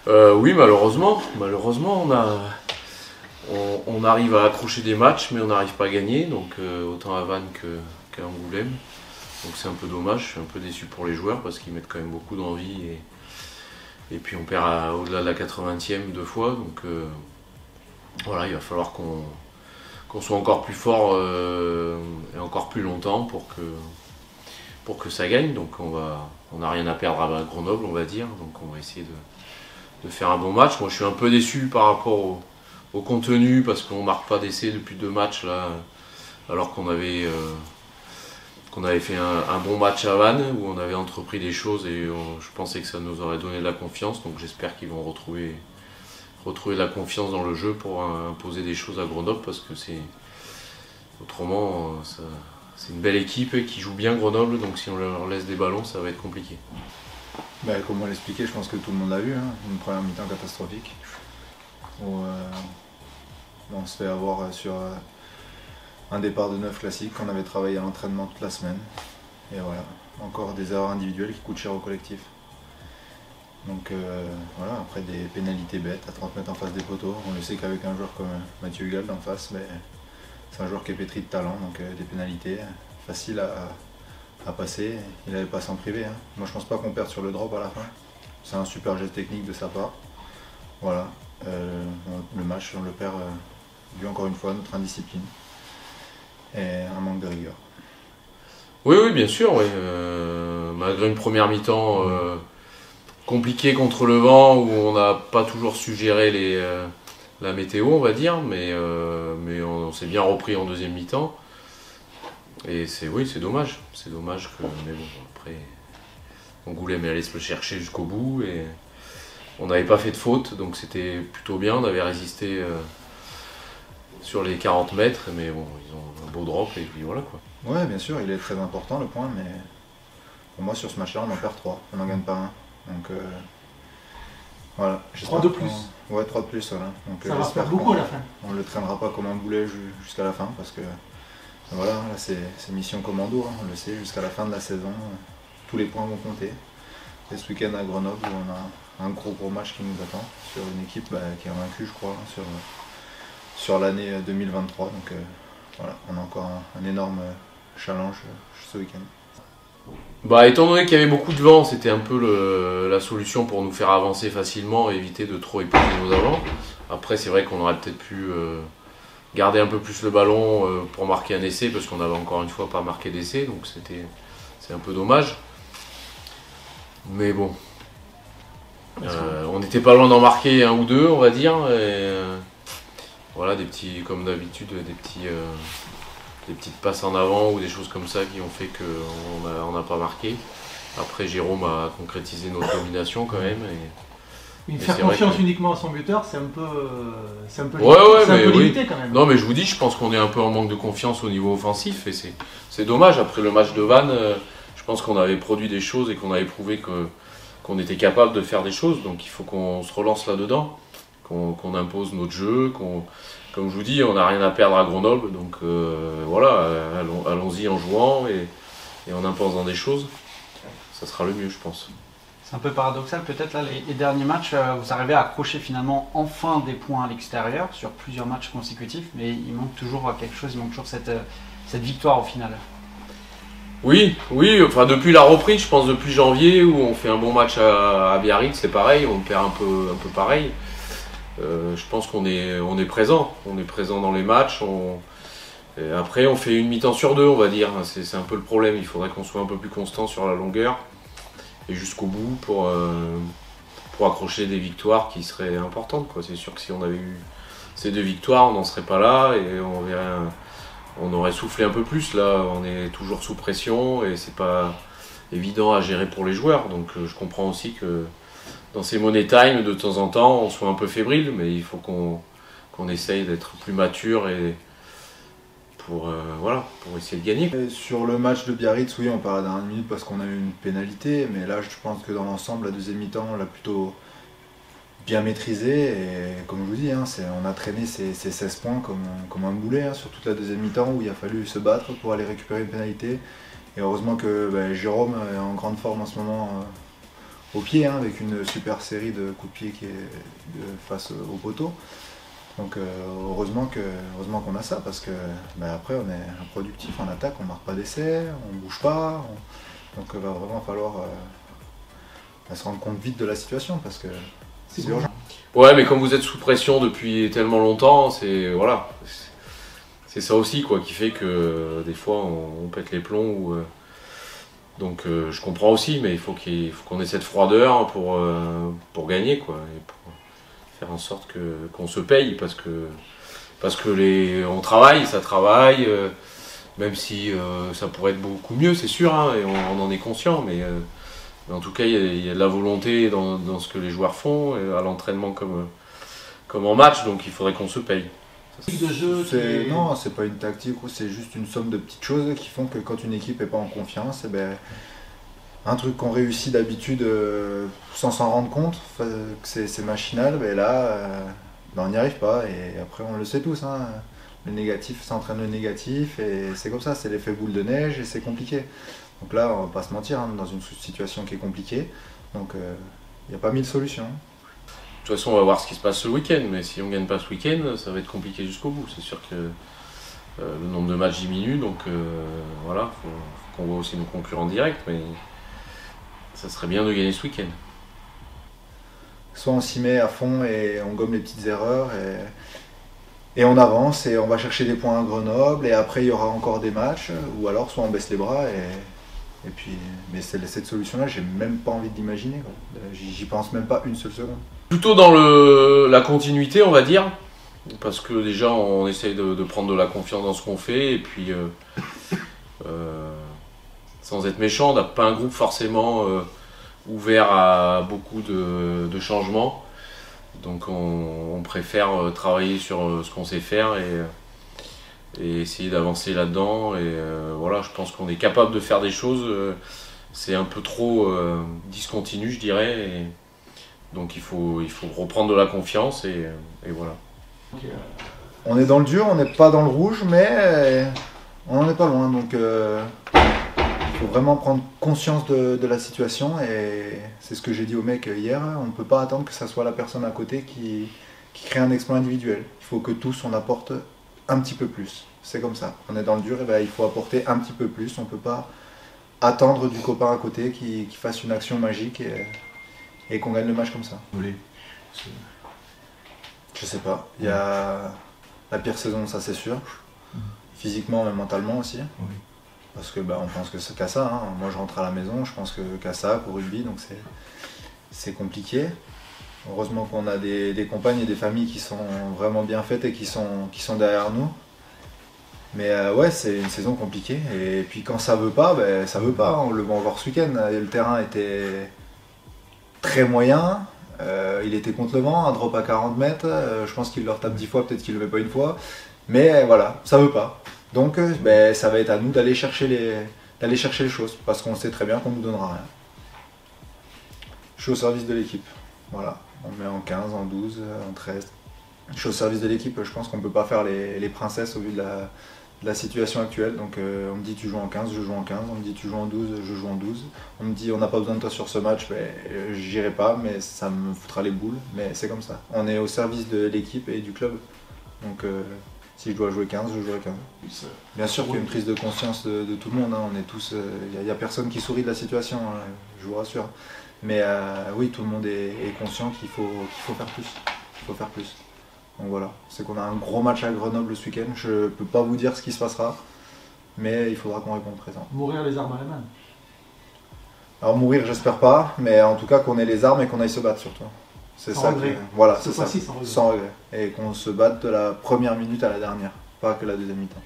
Oui, malheureusement. Malheureusement, on arrive à accrocher des matchs, mais on n'arrive pas à gagner, donc autant à Vannes qu'à Angoulême. Donc c'est un peu dommage, je suis un peu déçu pour les joueurs parce qu'ils mettent quand même beaucoup d'envie et puis on perd au-delà de la 80e deux fois. Donc voilà, il va falloir qu'on soit encore plus fort et encore plus longtemps pour que ça gagne. Donc on n'a rien à perdre à Grenoble, on va dire. Donc on va essayer de faire un bon match. Moi je suis un peu déçu par rapport au contenu parce qu'on marque pas d'essai depuis deux matchs là, alors qu'on avait fait un bon match à Vannes où on avait entrepris des choses et je pensais que ça nous aurait donné de la confiance. Donc j'espère qu'ils vont retrouver de la confiance dans le jeu pour imposer des choses à Grenoble parce que autrement c'est une belle équipe qui joue bien Grenoble, donc si on leur laisse des ballons ça va être compliqué. Comme on l'expliquait, je pense que tout le monde l'a vu, hein, une première mi-temps catastrophique où on se fait avoir sur un départ de 9 classique qu'on avait travaillé à l'entraînement toute la semaine. Et voilà, encore des erreurs individuelles qui coûtent cher au collectif. Donc voilà, après des pénalités bêtes à 30 mètres en face des poteaux. On le sait qu'avec un joueur comme Mathieu Hugal en face, c'est un joueur qui est pétri de talent, donc des pénalités faciles à passer. Il n'avait pas à s'en priver, hein. Moi je pense pas qu'on perde sur le drop à la fin. C'est un super geste technique de sa part. Voilà, le match on le perd dû encore une fois à notre indiscipline et un manque de rigueur. Oui, oui, bien sûr, oui. Malgré une première mi-temps compliquée contre le vent où on n'a pas toujours su gérer la météo, on va dire, mais on s'est bien repris en deuxième mi-temps. Et oui, c'est dommage. C'est dommage que. Mais bon, après, Angoulême est allé se le chercher jusqu'au bout et on n'avait pas fait de faute, donc c'était plutôt bien. On avait résisté sur les 40 mètres, mais bon, ils ont un beau drop et puis voilà quoi. Ouais, bien sûr, il est très important le point, mais pour moi sur ce match-là, on en perd 3, on n'en gagne pas un. Donc voilà. 3 de plus. Ouais, 3 de plus, voilà. Donc, ça va faire beaucoup à la fin. On le traînera pas comme un boulet jusqu'à la fin, parce que voilà, là c'est mission commando, hein, on le sait, jusqu'à la fin de la saison, tous les points vont compter. Et ce week-end à Grenoble, où on a un gros match qui nous attend, sur une équipe qui a vaincu, je crois, sur l'année 2023. Donc voilà, on a encore un énorme challenge ce week-end. Étant donné qu'il y avait beaucoup de vent, c'était un peu la solution pour nous faire avancer facilement et éviter de trop épuiser nos avants. Après, c'est vrai qu'on aurait peut-être pu garder un peu plus le ballon pour marquer un essai, parce qu'on n'avait encore une fois pas marqué d'essai, donc c'est un peu dommage. Mais bon, on n'était pas loin d'en marquer un ou deux, on va dire. Et, voilà, comme d'habitude, des petites passes en avant ou des choses comme ça qui ont fait qu'on n'a pas marqué. Après, Jérôme a concrétisé notre domination quand même. Mais faire confiance uniquement à son buteur, c'est un peu limité quand même. Non, mais je vous dis, je pense qu'on est un peu en manque de confiance au niveau offensif et c'est dommage. Après le match de Vannes, je pense qu'on avait produit des choses et qu'on avait prouvé qu'on était capable de faire des choses. Donc il faut qu'on se relance là-dedans, qu'on impose notre jeu, comme je vous dis, on n'a rien à perdre à Grenoble, donc voilà, allons-y en jouant et en imposant des choses, ça sera le mieux, je pense. C'est un peu paradoxal, peut-être là, les derniers matchs, vous arrivez à accrocher finalement enfin des points à l'extérieur sur plusieurs matchs consécutifs, mais il manque toujours quelque chose, il manque toujours cette victoire au final. Oui, enfin depuis la reprise, je pense depuis janvier, où on fait un bon match à Biarritz, c'est pareil, on perd un peu pareil. Je pense qu'on est présent dans les matchs. Après, on fait une mi-temps sur deux, on va dire. C'est un peu le problème. Il faudrait qu'on soit un peu plus constant sur la longueur et jusqu'au bout pour accrocher des victoires qui seraient importantes, quoi. C'est sûr que si on avait eu ces deux victoires, on n'en serait pas là et on aurait soufflé un peu plus. Là, on est toujours sous pression et c'est pas évident à gérer pour les joueurs. Donc, je comprends aussi que dans ces money time, de temps en temps, on soit un peu fébrile, mais il faut qu'on essaye d'être plus mature et pour essayer de gagner. Et sur le match de Biarritz, oui, on parle à la dernière minute parce qu'on a eu une pénalité, mais là, je pense que dans l'ensemble, la deuxième mi-temps, on l'a plutôt bien maîtrisé. Et comme je vous dis, hein, on a traîné ces 16 points comme un boulet sur toute la deuxième mi-temps où il a fallu se battre pour aller récupérer une pénalité. Et heureusement que Jérôme est en grande forme en ce moment au pied, hein, avec une super série de coups de pied qui est face au poteau. Donc heureusement qu'on a ça, parce que après on est improductif en attaque, on marque pas d'essai, on bouge pas, donc il va vraiment falloir se rendre compte vite de la situation, parce que c'est urgent. Ouais, mais comme vous êtes sous pression depuis tellement longtemps, c'est voilà, c'est ça aussi quoi, qui fait que des fois on pète les plombs. Donc je comprends aussi, mais il faut qu'on ait cette froideur pour gagner quoi, et pour faire en sorte qu'on se paye, parce que on travaille, ça travaille, même si ça pourrait être beaucoup mieux, c'est sûr, hein, et on en est conscient, mais en tout cas il y a de la volonté dans ce que les joueurs font, à l'entraînement comme en match, donc il faudrait qu'on se paye. Non, c'est pas une tactique, c'est juste une somme de petites choses qui font que quand une équipe n'est pas en confiance, un truc qu'on réussit d'habitude sans s'en rendre compte, que c'est machinal, là on n'y arrive pas, et après on le sait tous, hein, le négatif ça entraîne le négatif, et c'est comme ça, c'est l'effet boule de neige, et c'est compliqué. Donc là on va pas se mentir, hein, dans une situation qui est compliquée, donc il n'y a pas mille solutions. De toute façon, on va voir ce qui se passe ce week-end, mais si on ne gagne pas ce week-end, ça va être compliqué jusqu'au bout. C'est sûr que le nombre de matchs diminue, donc voilà, faut qu'on voit aussi nos concurrents directs, mais ça serait bien de gagner ce week-end. Soit on s'y met à fond et on gomme les petites erreurs, et on avance, et on va chercher des points à Grenoble, et après il y aura encore des matchs, ou alors soit on baisse les bras, et puis, mais cette solution-là, j'ai même pas envie de l'imaginer. J'y pense même pas une seule seconde. Plutôt dans la continuité, on va dire, parce que déjà on essaye de prendre de la confiance dans ce qu'on fait, et puis sans être méchant, on n'a pas un groupe forcément ouvert à beaucoup de changements, donc on préfère travailler sur ce qu'on sait faire et essayer d'avancer là-dedans, et voilà, je pense qu'on est capable de faire des choses, c'est un peu trop discontinu, je dirais, et donc il faut reprendre de la confiance, et voilà. On est dans le dur, on n'est pas dans le rouge, mais on n'en est pas loin, donc il faut vraiment prendre conscience de la situation, et c'est ce que j'ai dit au mec hier, on ne peut pas attendre que ça soit la personne à côté qui crée un exploit individuel. Il faut que tous on apporte un petit peu plus, c'est comme ça. On est dans le dur, et il faut apporter un petit peu plus, on ne peut pas attendre du copain à côté qui fasse une action magique et qu'on gagne le match comme ça. Oui. Je sais pas, il y a la pire saison, ça c'est sûr, physiquement mais mentalement aussi, oui. Parce que on pense que c'est qu'à ça, hein. Moi je rentre à la maison, je pense qu'à ça pour rugby, donc c'est compliqué. Heureusement qu'on a des compagnes et des familles qui sont vraiment bien faites et qui sont derrière nous. Mais ouais, c'est une saison compliquée, et puis quand ça veut pas, ça veut pas. On le va voir ce week-end, le terrain était très moyen, il était contre le vent, un drop à 40 mètres, je pense qu'il leur tape 10 fois, peut-être qu'il le met pas une fois, mais voilà, ça veut pas. Donc ça va être à nous d'aller chercher les choses, parce qu'on sait très bien qu'on nous donnera rien. Je suis au service de l'équipe, voilà, on met en 15, en 12, en 13. Je suis au service de l'équipe, je pense qu'on ne peut pas faire les princesses au vu de la situation actuelle. Donc on me dit tu joues en 15, je joue en 15, on me dit tu joues en 12, je joue en 12. On me dit on n'a pas besoin de toi sur ce match, j'irai pas, mais ça me foutra les boules, mais c'est comme ça. On est au service de l'équipe et du club, donc si je dois jouer 15, je jouerai 15. Bien sûr qu'il y a une prise de conscience de tout le monde, hein. On est tous, y a personne qui sourit de la situation, hein, je vous rassure. Mais oui, tout le monde est conscient qu'il faut faire plus. Il faut faire plus. Donc voilà, c'est qu'on a un gros match à Grenoble ce week-end. Je ne peux pas vous dire ce qui se passera, mais il faudra qu'on réponde présent. Mourir les armes à la main. Alors mourir, j'espère pas, mais en tout cas qu'on ait les armes et qu'on aille se battre surtout. C'est ça. Voilà, c'est ça. Sans regret. Et qu'on se batte de la première minute à la dernière, pas que la deuxième mi-temps.